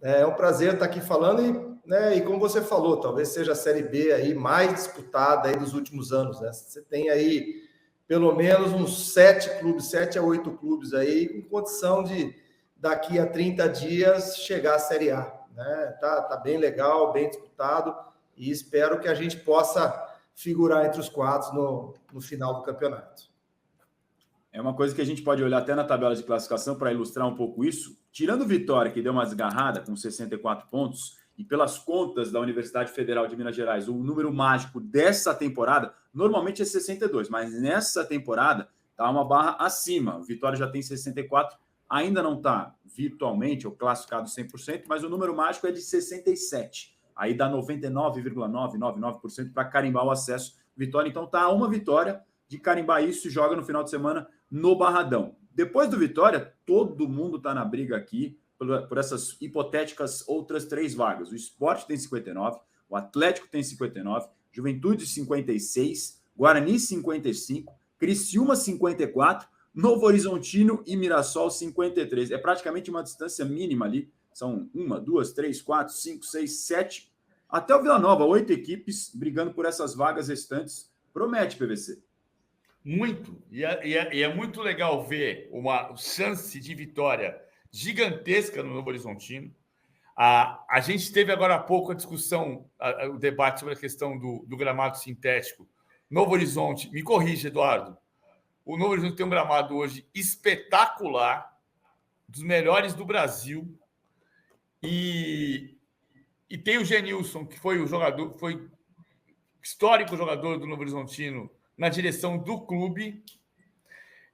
É um prazer estar aqui falando e como você falou, talvez seja a Série B aí mais disputada aí dos últimos anos, né? Você tem aí pelo menos uns 7 a 8 clubes aí com condição de daqui a 30 dias chegar à Série A, né? Tá bem legal, bem disputado e espero que a gente possa figurar entre os quatro no final do campeonato. É uma coisa que a gente pode olhar até na tabela de classificação para ilustrar um pouco isso. Tirando o Vitória, que deu uma desgarrada com 64 pontos, e pelas contas da Universidade Federal de Minas Gerais, o número mágico dessa temporada normalmente é 62, mas nessa temporada está uma barra acima. O Vitória já tem 64, ainda não está virtualmente ou classificado 100%, mas o número mágico é de 67. Aí dá 99,999% para carimbar o acesso. Vitória, então, está a uma vitória de carimbar isso e joga no final de semana no Barradão. Depois do Vitória, todo mundo está na briga aqui por essas hipotéticas outras 3 vagas. O Sport tem 59, o Atlético tem 59, Juventude 56, Guarani 55, Criciúma 54, Novo Horizontino e Mirassol 53. É praticamente uma distância mínima ali. São 1, 2, 3, 4, 5, 6, 7, até o Vila Nova, 8 equipes brigando por essas vagas restantes. Promete, PVC. Muito. E é muito legal ver uma chance de vitória gigantesca no Novo Horizontino. A gente teve agora há pouco a discussão, o debate sobre a questão do gramado sintético. Novo Horizonte, me corrija, Eduardo. O Novo Horizonte tem um gramado hoje espetacular, dos melhores do Brasil. E tem o Genilson, que foi histórico jogador do Novo Horizontino na direção do clube,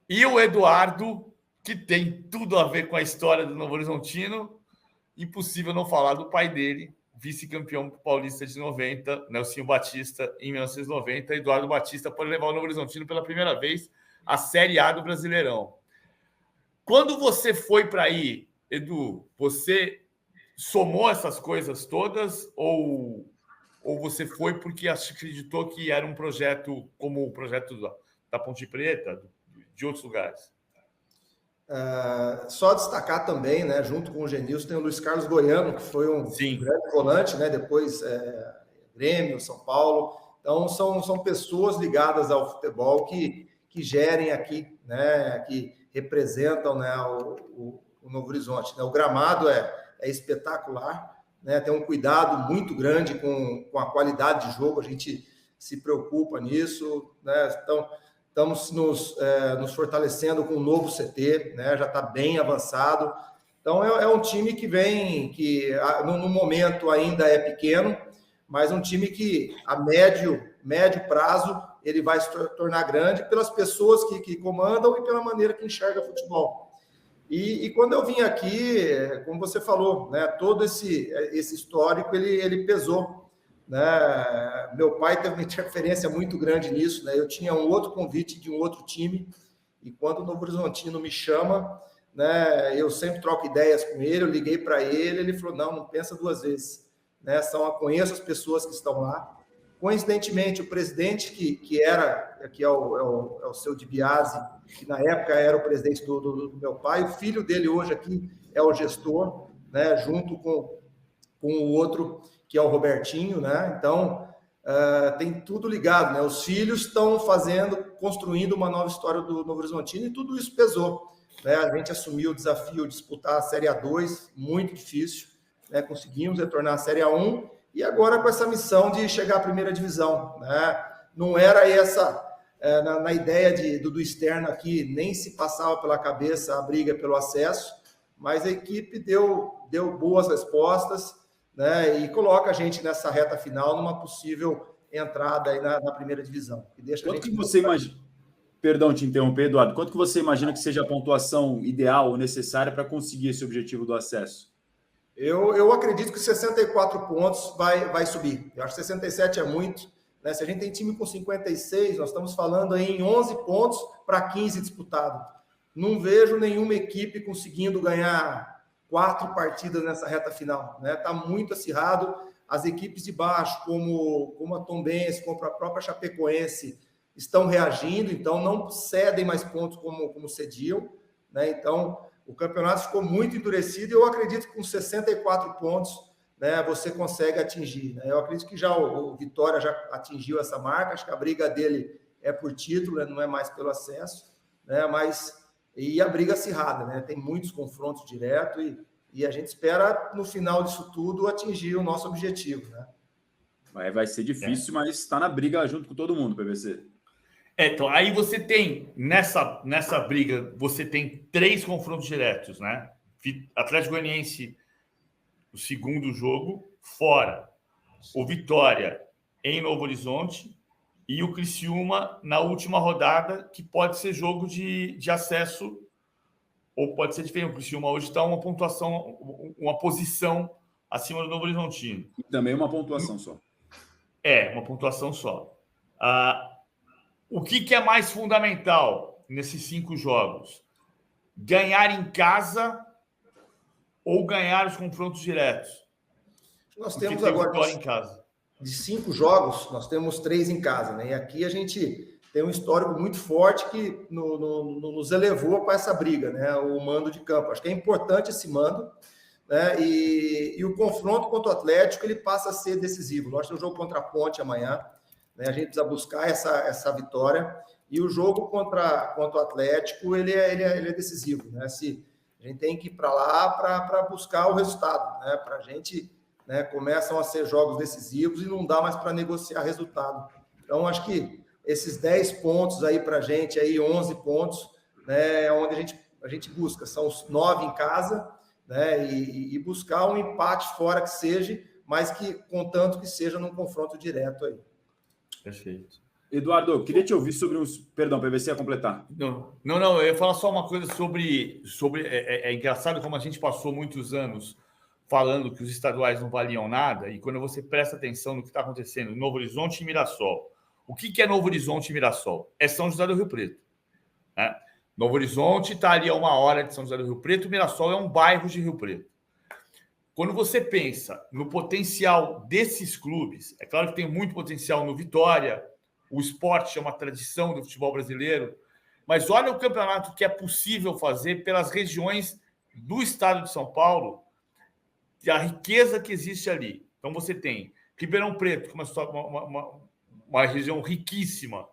e o Eduardo, que tem tudo a ver com a história do Novo Horizontino. Impossível não falar do pai dele, vice-campeão paulista de 90, Nelsinho Batista, em 1990. Eduardo Batista pode levar o Novo Horizontino pela primeira vez à Série A do Brasileirão. Quando você foi para aí, Edu, você somou essas coisas todas ou você foi porque acreditou que era um projeto como o projeto da Ponte Preta, de outros lugares? Só destacar também, né, junto com o Genilson, tem o Luiz Carlos Goiano, que foi um grande volante, né, depois Grêmio, São Paulo. Então, são pessoas ligadas ao futebol que gerem aqui, né, que representam, né, o Novo Horizonte. Né? O gramado é espetacular, né, tem um cuidado muito grande com a qualidade de jogo, a gente se preocupa nisso, né? Então, estamos nos fortalecendo com um novo CT, né? Já está bem avançado. Então, é um time que vem, que no momento ainda é pequeno, mas um time que a médio prazo ele vai se tornar grande pelas pessoas que comandam e pela maneira que enxerga futebol. E quando eu vim aqui, como você falou, né, todo esse histórico ele pesou. Né? Meu pai teve uma interferência muito grande nisso. Né? Eu tinha um outro convite de um outro time, e quando o Novo Horizontino me chama, né, eu sempre troco ideias com ele, eu liguei para ele falou, não pensa 2 vezes. Né? Conheço as pessoas que estão lá. Coincidentemente, o presidente que é o seu Di Biase, que na época era o presidente do meu pai, o filho dele hoje aqui é o gestor, né, junto com o outro, que é o Robertinho, né? Então, tem tudo ligado, né? Os filhos estão construindo uma nova história do Novo Horizontino, e tudo isso pesou. Né? A gente assumiu o desafio de disputar a Série A2, muito difícil, né? Conseguimos retornar à Série A1, e agora com essa missão de chegar à primeira divisão. Né? Não era essa, na ideia do externo aqui, nem se passava pela cabeça a briga pelo acesso, mas a equipe deu boas respostas, né? E coloca a gente nessa reta final numa possível entrada aí na primeira divisão. Quanto que você imagina? Perdão te interromper, Eduardo. Quanto que você imagina que seja a pontuação ideal ou necessária para conseguir esse objetivo do acesso? Eu acredito que 64 pontos vai subir. Eu acho que 67 é muito. Né? Se a gente tem time com 56, nós estamos falando aí em 11 pontos para 15 disputados. Não vejo nenhuma equipe conseguindo ganhar 4 partidas nessa reta final. Né? Tá muito acirrado. As equipes de baixo, como a Tombense, como a própria Chapecoense, estão reagindo, então não cedem mais pontos como cediam. Né? Então, o campeonato ficou muito endurecido e eu acredito que com 64 pontos, né, você consegue atingir. Né? Eu acredito que já o Vitória já atingiu essa marca, acho que a briga dele é por título, né, não é mais pelo acesso, né, e a briga acirrada, né? Tem muitos confrontos diretos e a gente espera, no final disso tudo, atingir o nosso objetivo, né? Vai ser difícil, mas está na briga junto com todo mundo, PVC. Então, aí você tem, nessa briga, você tem 3 confrontos diretos, né? Atlético Goianiense, o segundo jogo, fora. O Vitória, em Novo Horizonte, e o Criciúma, na última rodada, que pode ser jogo de acesso, ou pode ser diferente. O Criciúma hoje está uma pontuação, uma posição acima do Novo Horizontino. E também uma pontuação só. Uma pontuação só. O que é mais fundamental nesses 5 jogos? Ganhar em casa ou ganhar os confrontos diretos? Nós temos agora em casa. De 5 jogos, nós temos 3 em casa, né? E aqui a gente tem um histórico muito forte que nos elevou para essa briga, né? O mando de campo. Acho que é importante esse mando, né? E o confronto contra o Atlético ele passa a ser decisivo. Nós temos um jogo contra a Ponte amanhã, né? A gente precisa buscar essa vitória. E o jogo contra o Atlético ele é decisivo, né? A gente tem que ir para lá para buscar o resultado, né? Para a gente, né, começam a ser jogos decisivos e não dá mais para negociar resultado. Então, acho que esses 10 pontos aí para a gente, aí 11 pontos, né, é onde a gente busca. São os 9 em casa, né, e buscar um empate fora que seja, mas que, contanto que seja num confronto direto aí. Perfeito. Eduardo, eu queria te ouvir sobre os... Perdão, PVC ia completar. Não, eu ia falar só uma coisa sobre é engraçado como a gente passou muitos anos falando que os estaduais não valiam nada, e quando você presta atenção no que está acontecendo em Novo Horizonte e Mirassol. O que é Novo Horizonte e Mirassol? É São José do Rio Preto. Né? Novo Horizonte está ali a 1 hora de São José do Rio Preto, Mirassol é um bairro de Rio Preto. Quando você pensa no potencial desses clubes, é claro que tem muito potencial no Vitória, o esporte é uma tradição do futebol brasileiro, mas olha o campeonato que é possível fazer pelas regiões do estado de São Paulo, e a riqueza que existe ali. Então, você tem Ribeirão Preto, que é uma região riquíssima,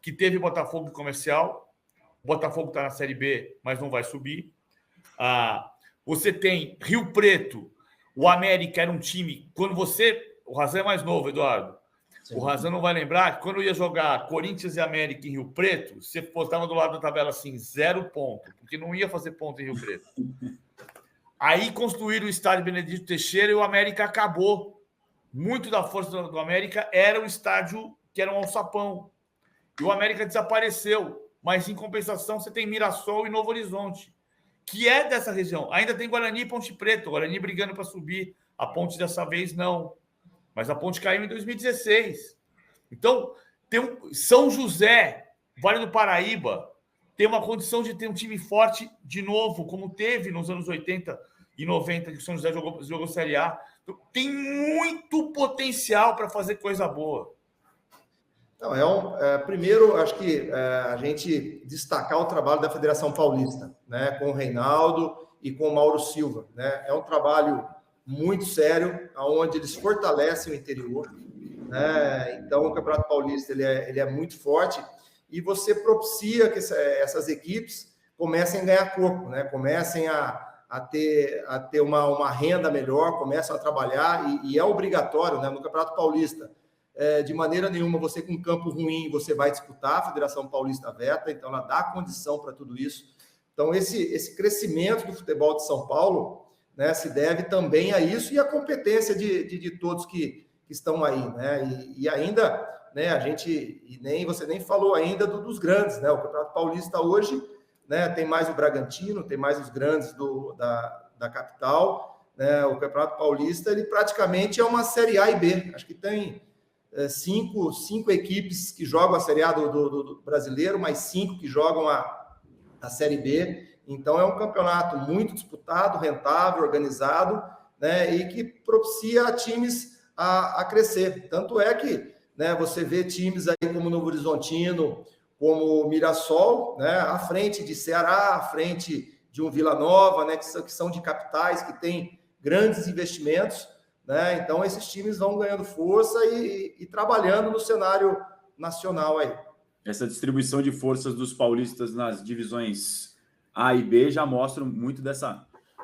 que teve Botafogo Comercial. O Botafogo está na Série B, mas não vai subir. Você tem Rio Preto. O América era um time... O Razan é mais novo, Eduardo. Sim. O Razan não vai lembrar que quando ia jogar Corinthians e América em Rio Preto, você postava do lado da tabela assim, 0 ponto, porque não ia fazer ponto em Rio Preto. Aí construíram o estádio Benedito Teixeira e o América acabou. Muito da força do América era o estádio que era um alçapão. E o América desapareceu. Mas, em compensação, você tem Mirassol e Novo Horizonte, que é dessa região. Ainda tem Guarani e Ponte Preta. O Guarani brigando para subir. A Ponte dessa vez não. Mas a Ponte caiu em 2016. Então, tem São José, Vale do Paraíba, tem uma condição de ter um time forte de novo, como teve nos anos 80 e 90, que o São José jogou Série A. Então, tem muito potencial para fazer coisa boa. Não, primeiro, acho que a gente destacar o trabalho da Federação Paulista, né, com o Reinaldo e com o Mauro Silva. Né? É um trabalho muito sério, onde eles fortalecem o interior. Né? Então, o Campeonato Paulista ele é muito forte, e você propicia que essas equipes comecem a ganhar corpo, né? Comecem a ter uma renda melhor, começam a trabalhar, e é obrigatório, né? No Campeonato Paulista, de maneira nenhuma, você com um campo ruim, você vai disputar, a Federação Paulista veta, então ela dá condição para tudo isso. Então, esse crescimento do futebol de São Paulo, né, se deve também a isso e à competência de todos que estão aí, né? E ainda... Né, você nem falou ainda dos grandes, né? O Campeonato Paulista hoje, né, tem mais o Bragantino, tem mais os grandes da capital, né? O Campeonato Paulista ele praticamente é uma Série A e B. Acho que tem cinco equipes que jogam a Série A do brasileiro, mais 5 que jogam a Série B. Então é um campeonato muito disputado, rentável, organizado, né, e que propicia times a crescer. Tanto é que, né, você vê times aí como Novo Horizontino, como Mirassol, né, à frente de Ceará, à frente um Vila Nova, né, que são de capitais, que têm grandes investimentos, né? Então, esses times vão ganhando força e trabalhando no cenário nacional aí. Essa distribuição de forças dos paulistas nas divisões A e B já mostra muito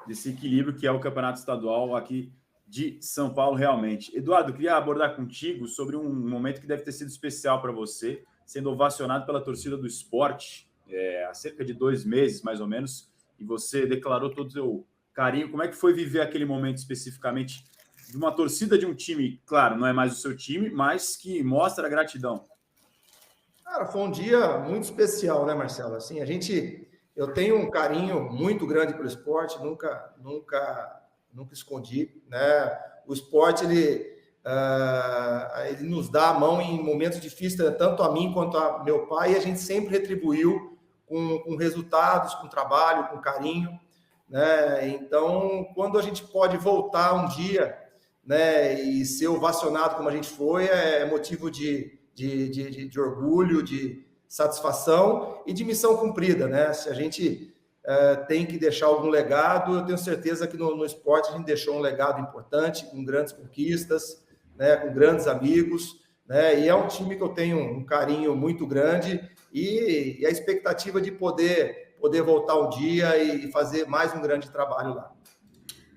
desse equilíbrio que é o campeonato estadual aqui de São Paulo, realmente. Eduardo, queria abordar contigo sobre um momento que deve ter sido especial para você, sendo ovacionado pela torcida do Sport há cerca de 2 meses, mais ou menos, e você declarou todo o seu carinho. Como é que foi viver aquele momento especificamente de uma torcida de um time, claro, não é mais o seu time, mas que mostra a gratidão? Cara, foi um dia muito especial, né, Marcelo? Assim, eu tenho um carinho muito grande pelo esporte, nunca escondi, né? O esporte, ele nos dá a mão em momentos difíceis, tanto a mim quanto a meu pai, e a gente sempre retribuiu com resultados, com trabalho, com carinho, né? Então, quando a gente pode voltar um dia, né, e ser ovacionado como a gente foi, é motivo de orgulho, de satisfação e de missão cumprida, né? Se a gente tem que deixar algum legado, eu tenho certeza que no esporte a gente deixou um legado importante, com grandes conquistas, né, com grandes amigos, né? E é um time que eu tenho um carinho muito grande e a expectativa de poder voltar um dia e fazer mais um grande trabalho lá.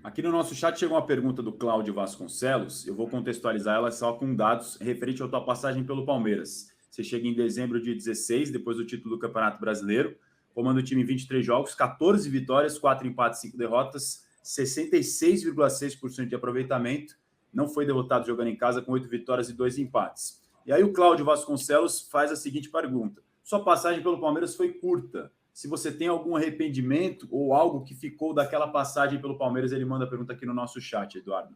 Aqui no nosso chat chegou uma pergunta do Cláudio Vasconcelos. Eu vou contextualizar ela só com dados referente à tua passagem pelo Palmeiras. Você chega em dezembro de 16, depois do título do Campeonato Brasileiro, comanda o time em 23 jogos, 14 vitórias, 4 empates, 5 derrotas, 66,6% de aproveitamento. Não foi derrotado jogando em casa, com 8 vitórias e 2 empates. E aí o Cláudio Vasconcelos faz a seguinte pergunta. Sua passagem pelo Palmeiras foi curta. Se você tem algum arrependimento ou algo que ficou daquela passagem pelo Palmeiras, ele manda a pergunta aqui no nosso chat, Eduardo.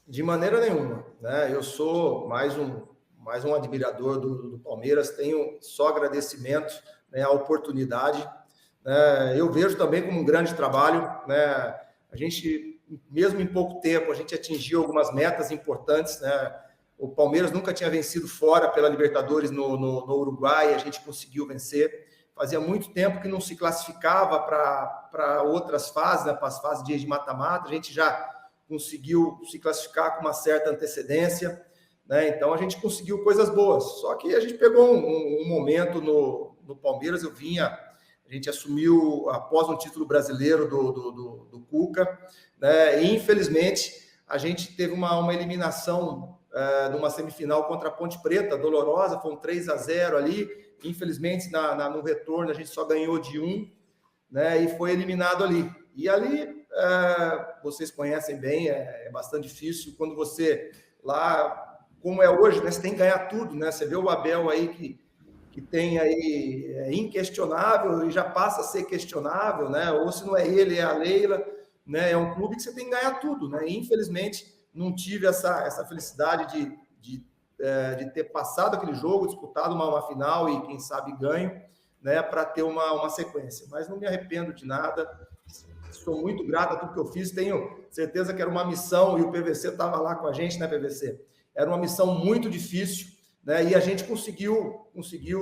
De maneira nenhuma, né? Eu sou mais um admirador do Palmeiras, tenho só agradecimento, né, à oportunidade. Eu vejo também como um grande trabalho, né? A gente, mesmo em pouco tempo, a gente atingiu algumas metas importantes, né? O Palmeiras nunca tinha vencido fora pela Libertadores no Uruguai, a gente conseguiu vencer. Fazia muito tempo que não se classificava para outras fases, né, para as fases de mata-mata. A gente já conseguiu se classificar com uma certa antecedência, né? Então a gente conseguiu coisas boas. Só que a gente pegou um momento no Palmeiras. A gente assumiu após um título brasileiro do Cuca, né? E infelizmente a gente teve uma eliminação numa semifinal contra a Ponte Preta, dolorosa, foi um 3-0 ali. Infelizmente, no retorno, a gente só ganhou de 1, né, e foi eliminado ali. E ali, vocês conhecem bem, é bastante difícil. Quando você, lá, como é hoje, né, você tem que ganhar tudo, né? Você vê o Abel aí, que tem aí inquestionável e já passa a ser questionável, né? Ou se não é ele, é a Leila, né? É um clube que você tem que ganhar tudo, né? E, infelizmente, não tive essa felicidade de ter passado aquele jogo, disputado uma final e, quem sabe, ganho, né, para ter uma sequência. Mas não me arrependo de nada, sou muito grato a tudo que eu fiz, tenho certeza que era uma missão, e o PVC estava lá com a gente, né, PVC? Era uma missão muito difícil, né, e a gente conseguiu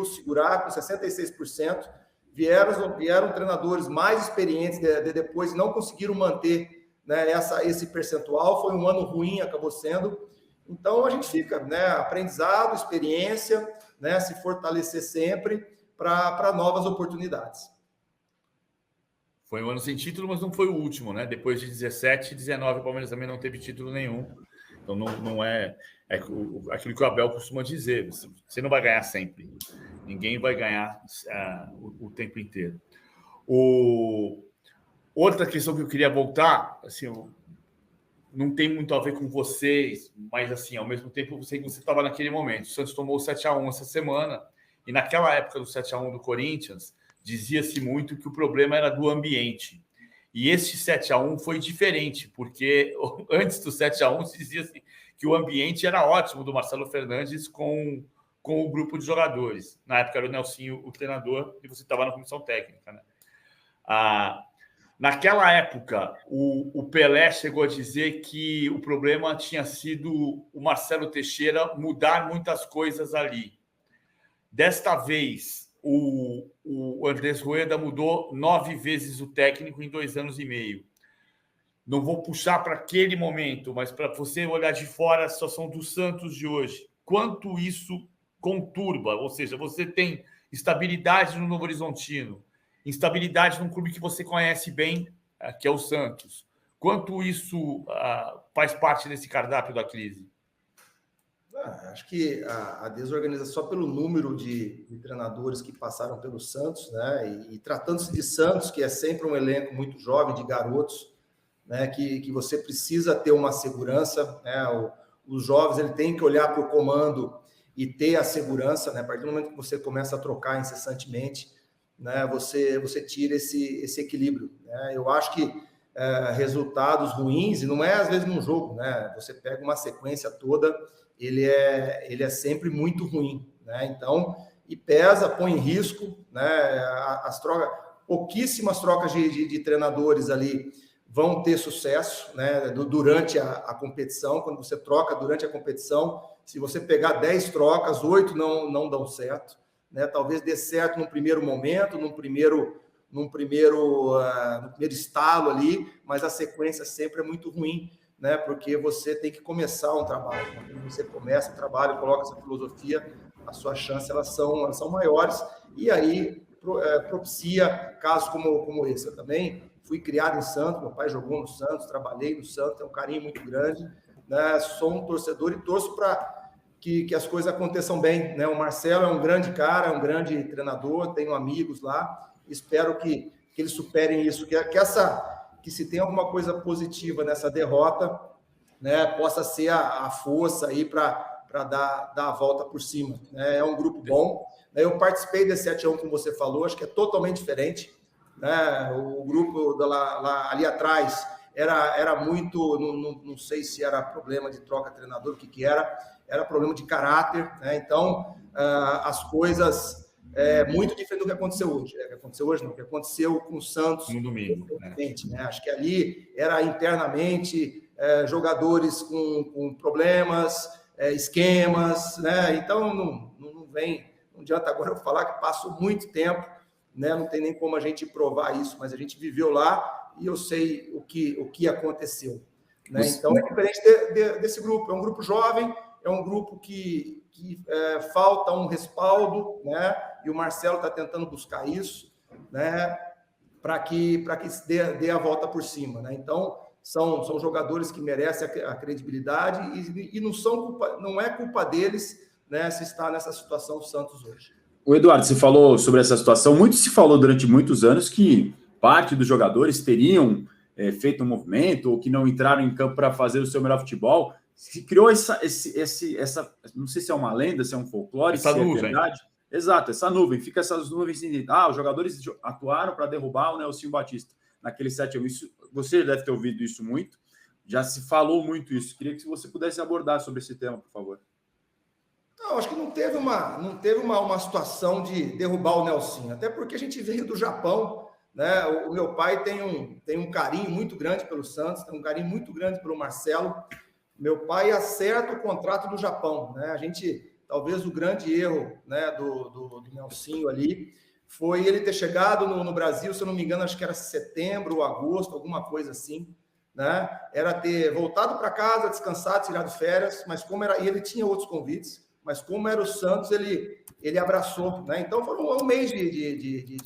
segurar com 66%, vieram treinadores mais experientes depois, não conseguiram manter, né, esse percentual, foi um ano ruim, acabou sendo. Então, a gente fica, né, aprendizado, experiência, né, se fortalecer sempre para novas oportunidades. Foi um ano sem título, mas não foi o último, né? Depois de 17 e 19, o Palmeiras também não teve título nenhum. Então, não é aquilo que o Abel costuma dizer. Você não vai ganhar sempre. Ninguém vai ganhar o tempo inteiro. Outra questão que eu queria voltar, assim, não tem muito a ver com vocês, mas, assim, ao mesmo tempo, eu sei que você estava naquele momento. O Santos tomou o 7-1 essa semana, e naquela época do 7-1 do Corinthians, dizia-se muito que o problema era do ambiente. E esse 7-1 foi diferente, porque antes do 7-1 se dizia-se que o ambiente era ótimo do Marcelo Fernandes com o grupo de jogadores. Na época era o Nelsinho o treinador, e você estava na comissão técnica, né? Naquela época, o Pelé chegou a dizer que o problema tinha sido o Marcelo Teixeira mudar muitas coisas ali. Desta vez, o Andrés Rueda mudou 9 vezes o técnico em 2 anos e meio. Não vou puxar para aquele momento, mas para você olhar de fora a situação do Santos de hoje. Quanto isso conturba, ou seja, você tem estabilidade no Novo Horizontino, instabilidade num clube que você conhece bem, que é o Santos. Quanto isso faz parte desse cardápio da crise? Acho que a desorganização, só pelo número de treinadores que passaram pelo Santos, né? E tratando-se de Santos, que é sempre um elenco muito jovem, de garotos, né? Que você precisa ter uma segurança, né? Os jovens ele tem que olhar para o comando e ter a segurança, né? A partir do momento que você começa a trocar incessantemente, né? Você tira esse equilíbrio, né? Eu acho que resultados ruins, e não é às vezes num jogo, né? Você pega uma sequência toda, ele é sempre muito ruim, né? Então, e pesa, põe em risco, né? As trocas, pouquíssimas trocas de treinadores ali vão ter sucesso, né? Durante a competição. Quando você troca durante a competição, se você pegar 10 trocas, 8 não dão certo, né? Talvez dê certo no primeiro momento, no primeiro estalo ali, mas a sequência sempre é muito ruim, né? Porque você tem que começar um trabalho. Quando você começa o trabalho, coloca essa filosofia, as suas chances elas são maiores, e aí propicia casos como esse. Eu também fui criado em Santos, meu pai jogou no Santos, trabalhei no Santos, tem um carinho muito grande, né? Sou um torcedor e torço para que as coisas aconteçam bem, né? O Marcelo é um grande cara, é um grande treinador, tenho amigos lá, espero que eles superem isso, que se tem alguma coisa positiva nessa derrota, né, possa ser a força aí para dar a volta por cima, né? É um grupo bom, né? Eu participei desse 7-1, como você falou, acho que é totalmente diferente, né? O grupo ali atrás era muito, não sei se era problema de troca de treinador, o que era problema de caráter, né? Então, as coisas muito diferente do que aconteceu hoje. O que aconteceu hoje não, o que aconteceu com o Santos no domingo, né? Acho que ali era internamente jogadores com problemas, esquemas, né? Então não adianta agora eu falar que passou muito tempo, né? Não tem nem como a gente provar isso, mas a gente viveu lá e eu sei o que aconteceu, né? Então é diferente desse grupo, é um grupo jovem, é um grupo que falta um respaldo, né? E o Marcelo está tentando buscar isso, né? Para que dê a volta por cima, né? Então são jogadores que merecem a credibilidade e não é culpa deles, né? Se está nessa situação o Santos hoje. O Eduardo, você falou sobre essa situação. Muito se falou durante muitos anos que parte dos jogadores teriam feito um movimento ou que não entraram em campo para fazer o seu melhor futebol. Se criou essa, não sei se é uma lenda, se é um folclore, essa nuvem. É verdade. Exato, essa nuvem. Fica essas nuvens assim, os jogadores atuaram para derrubar o Nelsinho Batista naquele 7-1. Isso, você deve ter ouvido isso muito, já se falou muito isso. Queria que você pudesse abordar sobre esse tema, por favor. Não, acho que não teve uma situação de derrubar o Nelsinho, até porque a gente veio do Japão, né? O meu pai tem um carinho muito grande pelo Santos, tem um carinho muito grande pelo Marcelo. Meu pai acerta o contrato do Japão, né? A gente, talvez o grande erro, né, do Nelsinho ali foi ele ter chegado no Brasil, se eu não me engano, acho que era setembro ou agosto, alguma coisa assim, né? Era ter voltado para casa, descansado, tirado férias, mas e ele tinha outros convites, mas como era o Santos, ele abraçou, né? Então foram um mês de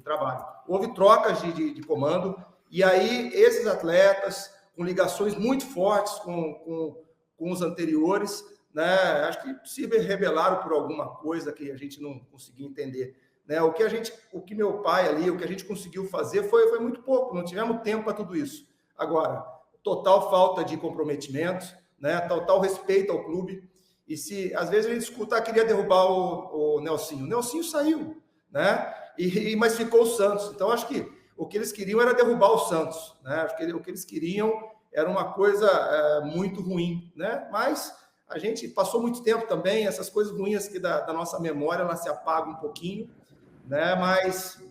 trabalho. Houve trocas de comando, e aí esses atletas com ligações muito fortes com os anteriores, né? Acho que se rebelaram por alguma coisa que a gente não conseguia entender, né? O que meu pai ali, o que a gente conseguiu fazer foi muito pouco, não tivemos tempo para tudo isso. Agora, total falta de comprometimento, né? Total respeito ao clube. E se às vezes a gente escuta, queria derrubar o Nelsinho. O Nelsinho saiu, né? Mas ficou o Santos. Então, acho que o que eles queriam era derrubar o Santos, né? Acho que o que eles queriam era uma coisa muito ruim, né? Mas a gente passou muito tempo também, essas coisas ruins que da nossa memória, elas se apagam um pouquinho, né? Mas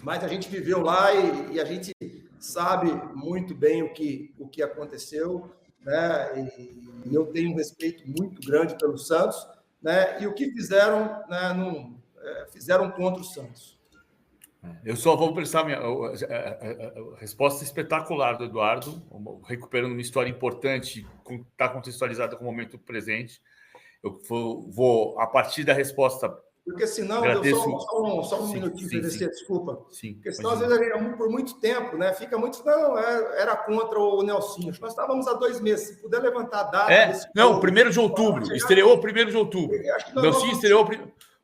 a gente viveu lá e a gente sabe muito bem o que aconteceu, né? E eu tenho um respeito muito grande pelo Santos, né? E o que fizeram, né? fizeram contra o Santos. Eu só vou prestar a resposta espetacular do Eduardo, recuperando uma história importante, está contextualizada com o momento presente. Eu vou, a partir da resposta... Porque senão, agradeço... só um minutinho, PVC, desculpa. Sim, porque senão, às vezes, por muito tempo, né? Fica muito... Não, era contra o Nelsinho. Nós estávamos há 2 meses. Se puder levantar a data... Não, 1º de outubro. Estreou 1º de outubro. Nelsinho estreou...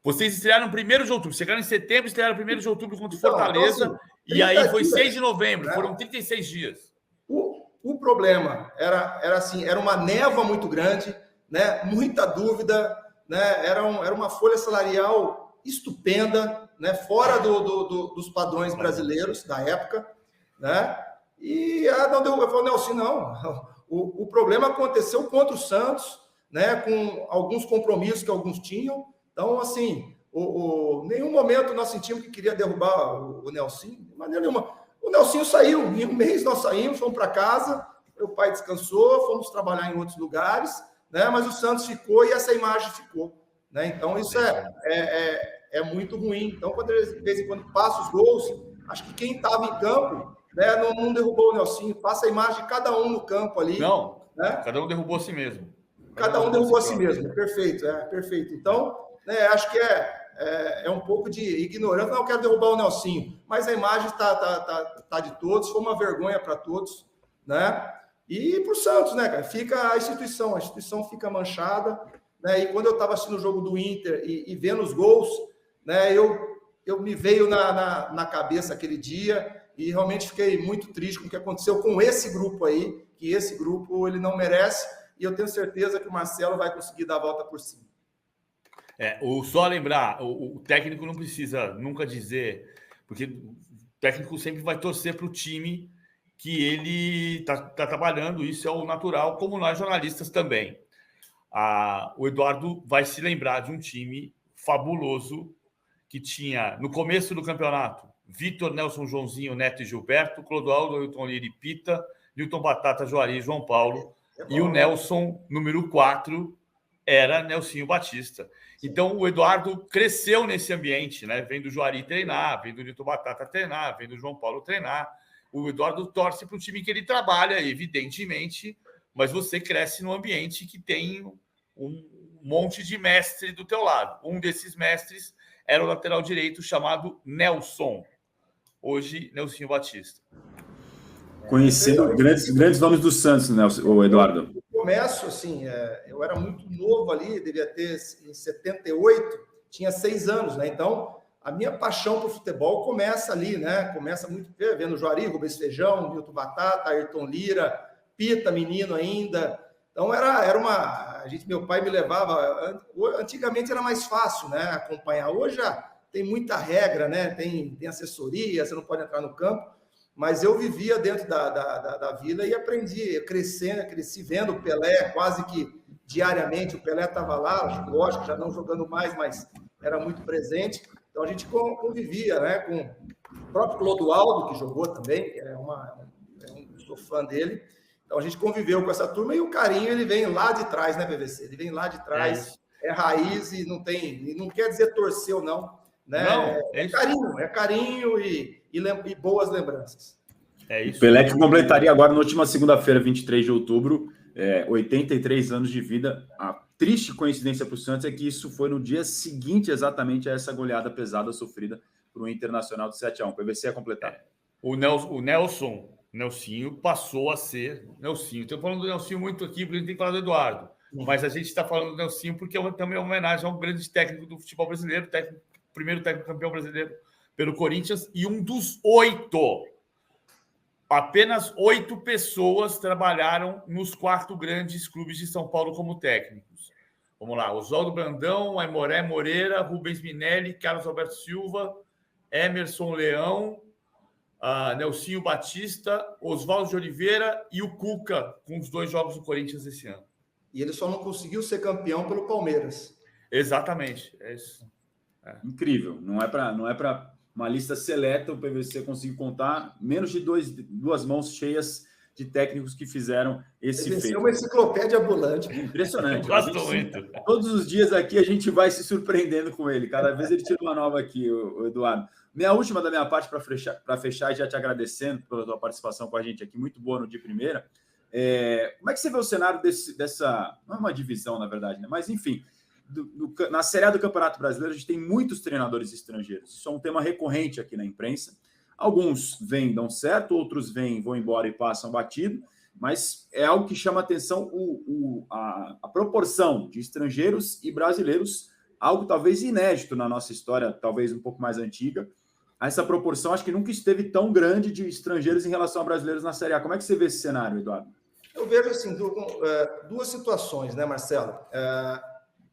Vocês estrearam 1º de outubro. Chegaram em setembro, estrearam 1º de outubro contra o Fortaleza. Então, assim, e aí foi 6 de novembro. Né? Foram 36 dias. O problema era assim, era uma névoa muito grande, né? Muita dúvida, né? Era uma folha salarial estupenda, né? Fora dos padrões brasileiros da época, né? E não deu, eu falei, Nelson, não. O problema aconteceu contra o Santos, né? Com alguns compromissos que alguns tinham. Então, assim, nenhum momento nós sentimos que queria derrubar o Nelsinho, de maneira nenhuma. O Nelsinho saiu, em um mês nós saímos, fomos para casa, meu pai descansou, fomos trabalhar em outros lugares, né? Mas o Santos ficou e essa imagem ficou, né? Então, isso é muito ruim. Então, quando de vez em quando passa os gols, acho que quem estava em campo, né, não derrubou o Nelsinho, passa a imagem de cada um no campo ali. Não, né? Cada um derrubou a si mesmo. Cada um derrubou a si mesmo, perfeito, perfeito. Então, acho que é um pouco de ignorância. Não, eu quero derrubar o Nelsinho, mas a imagem tá de todos, foi uma vergonha para todos, né? E para o Santos, né, cara? Fica a instituição fica manchada, né? E quando eu estava assistindo o jogo do Inter e vendo os gols, né, eu me veio na cabeça aquele dia e realmente fiquei muito triste com o que aconteceu com esse grupo aí, que esse grupo ele não merece, e eu tenho certeza que o Marcelo vai conseguir dar a volta por cima. Só lembrar, o técnico não precisa nunca dizer, porque o técnico sempre vai torcer para o time que ele está trabalhando, isso é o natural, como nós jornalistas também. O Eduardo vai se lembrar de um time fabuloso que tinha, no começo do campeonato, Vitor, Nelson, Joãozinho, Neto e Gilberto, Clodoaldo, Ailton Lira e Pita, Newton Batata, Juari e João Paulo, e o Nelson, número 4, era Nelsinho Batista. Então, o Eduardo cresceu nesse ambiente, né? Vem do Juari treinar, vem do Newton Batata treinar, vem do João Paulo treinar. O Eduardo torce para o time que ele trabalha, evidentemente, mas você cresce num ambiente que tem um monte de mestre do teu lado. Um desses mestres era o lateral direito chamado Nelson, hoje Nelsinho Batista. Conhecendo grandes nomes do Santos, né, o Eduardo? No começo, assim, eu era muito novo ali, devia ter em 78, tinha 6 anos, né? Então, a minha paixão por futebol começa ali, né? Começa muito vendo Juari, Rubens Feijão, Newton Batata, Ayrton Lira, Pita, menino ainda. Então, era uma... meu pai me levava... Antigamente era mais fácil, né? Acompanhar. Hoje já tem muita regra, né? Tem assessoria, você não pode entrar no campo. Mas eu vivia dentro da vila e aprendi, cresci vendo o Pelé quase que diariamente. O Pelé estava lá, lógico, já não jogando mais, mas era muito presente. Então a gente convivia, né, com o próprio Clodoaldo, que jogou também, sou fã dele. Então a gente conviveu com essa turma e o carinho ele vem lá de trás, né, PVC? Ele vem lá de trás, é raiz e não quer dizer torcer ou não, né? Não, é carinho e boas lembranças. É isso. O Pelé que completaria agora na última segunda-feira, 23 de outubro, 83 anos de vida. A triste coincidência para o Santos é que isso foi no dia seguinte exatamente a essa goleada pesada sofrida por um Internacional de 7-1. O PVC a completar. O Nelsinho passou a ser Nelsinho. Estou falando do Nelsinho muito aqui, porque a gente tem que falar do Eduardo. Mas a gente está falando do Nelsinho porque também é uma homenagem a um grande técnico do futebol brasileiro, primeiro técnico campeão brasileiro pelo Corinthians, e um dos 8. Apenas 8 pessoas trabalharam nos 4 grandes clubes de São Paulo como técnicos. Vamos lá, Oswaldo Brandão, Aimoré Moreira, Rubens Minelli, Carlos Alberto Silva, Emerson Leão, Nelsinho Batista, Oswaldo de Oliveira e o Cuca, com os 2 jogos do Corinthians esse ano. E ele só não conseguiu ser campeão pelo Palmeiras. Exatamente, é isso. Incrível, não é para uma lista seleta, o PVC conseguiu contar menos de 2 mãos cheias de técnicos que fizeram esse feito. É uma enciclopédia ambulante. Impressionante. Gosto muito. Todos os dias aqui a gente vai se surpreendendo com ele. Cada vez ele tira uma nova aqui, o Eduardo. Minha última da minha parte para fechar, já te agradecendo pela tua participação com a gente aqui, muito boa no de primeira. Como é que você vê o cenário dessa... Não é uma divisão, na verdade, né? Mas, enfim, na Série A do Campeonato Brasileiro, a gente tem muitos treinadores estrangeiros. Isso é um tema recorrente aqui na imprensa. Alguns vêm, dão certo, outros vêm, vão embora e passam batido, mas é algo que chama atenção a proporção de estrangeiros e brasileiros, algo talvez inédito na nossa história, talvez um pouco mais antiga. Essa proporção acho que nunca esteve tão grande de estrangeiros em relação a brasileiros na Série A. Como é que você vê esse cenário, Eduardo? Eu vejo assim, duas situações, né, Marcelo?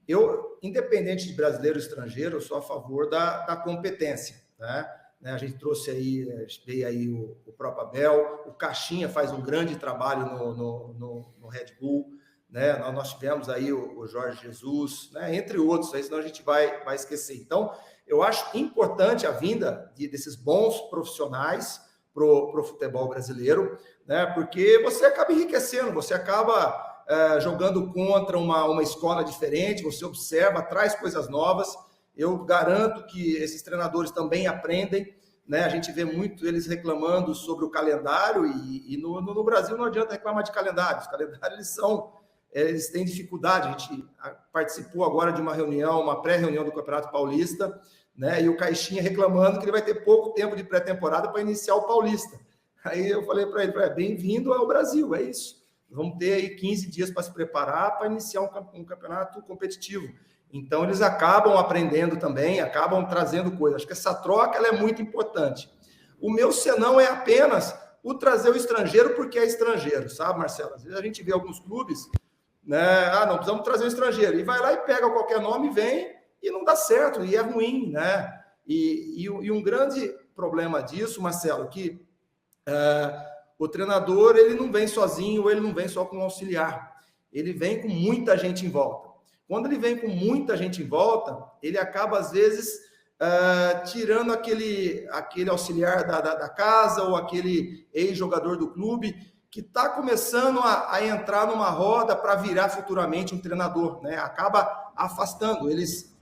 Eu, independente de brasileiro ou estrangeiro, eu sou a favor da competência, né? A gente trouxe aí, veio aí o próprio Abel, o Caixinha faz um grande trabalho no Red Bull, né? Nós tivemos aí o Jorge Jesus, né? Entre outros, aí, senão a gente vai esquecer. Então, eu acho importante a vinda desses bons profissionais para o futebol brasileiro, né? Porque você acaba enriquecendo, você acaba jogando contra uma escola diferente, você observa, traz coisas novas. Eu garanto que esses treinadores também aprendem, né? A gente vê muito eles reclamando sobre o calendário e no Brasil não adianta reclamar de calendário. Os calendários, eles têm dificuldade. A gente participou agora de uma reunião, uma pré-reunião do Campeonato Paulista, né? E o Caixinha reclamando que ele vai ter pouco tempo de pré-temporada para iniciar o Paulista. Aí eu falei para ele, bem-vindo ao Brasil, é isso. Vamos ter aí 15 dias para se preparar para iniciar um campeonato competitivo. Então, eles acabam aprendendo também, acabam trazendo coisas. Acho que essa troca ela é muito importante. O meu senão é apenas o trazer o estrangeiro porque é estrangeiro, sabe, Marcelo? Às vezes a gente vê alguns clubes, né? Não, precisamos trazer o estrangeiro. E vai lá e pega qualquer nome, vem e não dá certo, e é ruim, né? E um grande problema disso, Marcelo, que o treinador ele não vem sozinho, ele não vem só com um auxiliar. Ele vem com muita gente em volta. Quando ele vem com muita gente em volta, ele acaba, às vezes, tirando aquele auxiliar da casa ou aquele ex-jogador do clube que está começando a entrar numa roda para virar futuramente um treinador, né? Acaba afastando. Eles,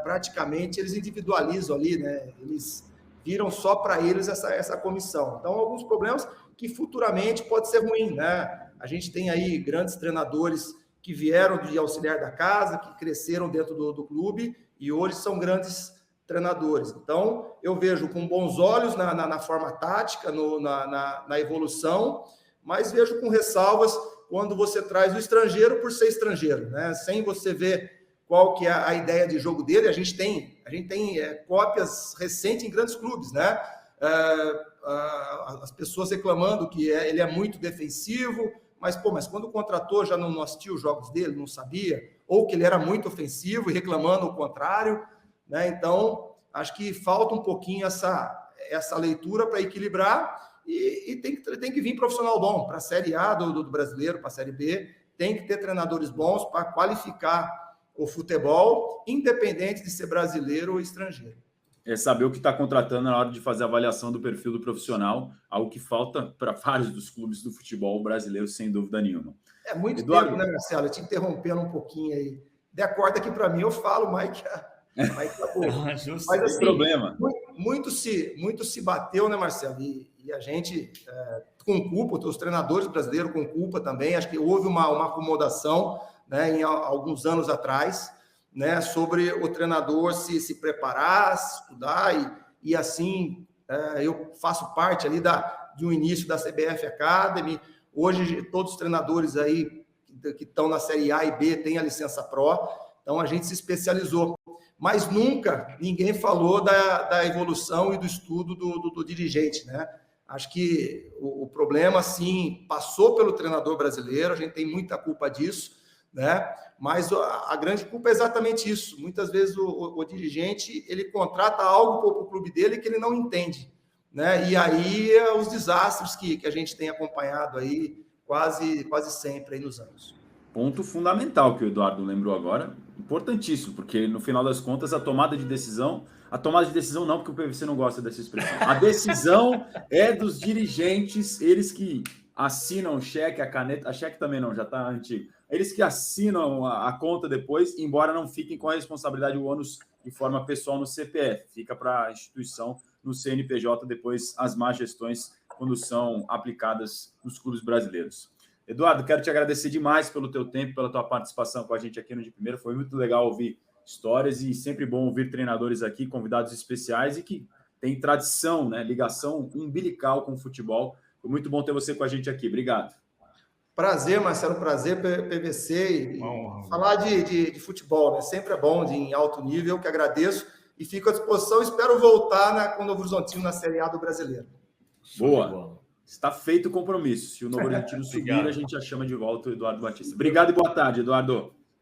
praticamente, eles individualizam ali, né? Eles viram só para eles essa comissão. Então, alguns problemas que futuramente pode ser ruim, né? A gente tem aí grandes treinadores que vieram de auxiliar da casa, que cresceram dentro do clube e hoje são grandes treinadores. Então, eu vejo com bons olhos na forma tática, na evolução, mas vejo com ressalvas quando você traz o estrangeiro por ser estrangeiro, né? Sem você ver qual que é a ideia de jogo dele. A gente tem cópias recentes em grandes clubes, né? As pessoas reclamando que ele é muito defensivo, mas quando contratou já não assistiu os jogos dele, não sabia, ou que ele era muito ofensivo e reclamando o contrário, né? Então, acho que falta um pouquinho essa leitura para equilibrar e tem que vir profissional bom para a Série A do brasileiro, para a Série B, tem que ter treinadores bons para qualificar o futebol, independente de ser brasileiro ou estrangeiro. É saber o que está contratando na hora de fazer a avaliação do perfil do profissional, algo que falta para vários dos clubes do futebol brasileiro, sem dúvida nenhuma. É muito Eduardo, tempo, né, Marcelo? Eu te interrompendo um pouquinho aí. Dê a corda aqui para mim, eu falo, Mike. Acabou. Mas assim, problema. Muito se bateu, né, Marcelo? E a gente, com culpa, os treinadores brasileiros com culpa também, acho que houve uma acomodação, né, em alguns anos atrás, né, sobre o treinador se preparar, se estudar, e assim, eu faço parte ali de um início da CBF Academy. Hoje, todos os treinadores aí que estão na Série A e B têm a licença Pro, então a gente se especializou. Mas nunca ninguém falou da evolução e do estudo do dirigente, né? Acho que o problema, sim, passou pelo treinador brasileiro, a gente tem muita culpa disso, né? Mas a grande culpa é exatamente isso. Muitas vezes o dirigente ele contrata algo para o clube dele que ele não entende, né? E aí os desastres que a gente tem acompanhado aí quase sempre aí nos anos. Ponto fundamental que o Eduardo lembrou agora, importantíssimo, porque no final das contas a tomada de decisão não, porque o PVC não gosta dessa expressão, a decisão é dos dirigentes, eles que assinam o cheque, a caneta, a cheque também não, já está antigo. Eles que assinam a conta depois, embora não fiquem com a responsabilidade, o ônus de forma pessoal no CPF, fica para a instituição no CNPJ depois as más gestões quando são aplicadas nos clubes brasileiros. Eduardo, quero te agradecer demais pelo teu tempo, pela tua participação com a gente aqui no De Primeira. Foi muito legal ouvir histórias e sempre bom ouvir treinadores aqui, convidados especiais e que tem tradição, né, ligação umbilical com o futebol. Foi muito bom ter você com a gente aqui. Obrigado. Prazer, Marcelo, prazer, PVC. E falar de futebol, né? Sempre é bom, em alto nível, que agradeço. E fico à disposição. Espero voltar com o Novo Horizontino na Série A do Brasileiro. Boa. Está feito o compromisso. Se o Novo Horizontino subir, a gente já chama de volta o Eduardo Batista. Obrigado e boa tarde, Eduardo.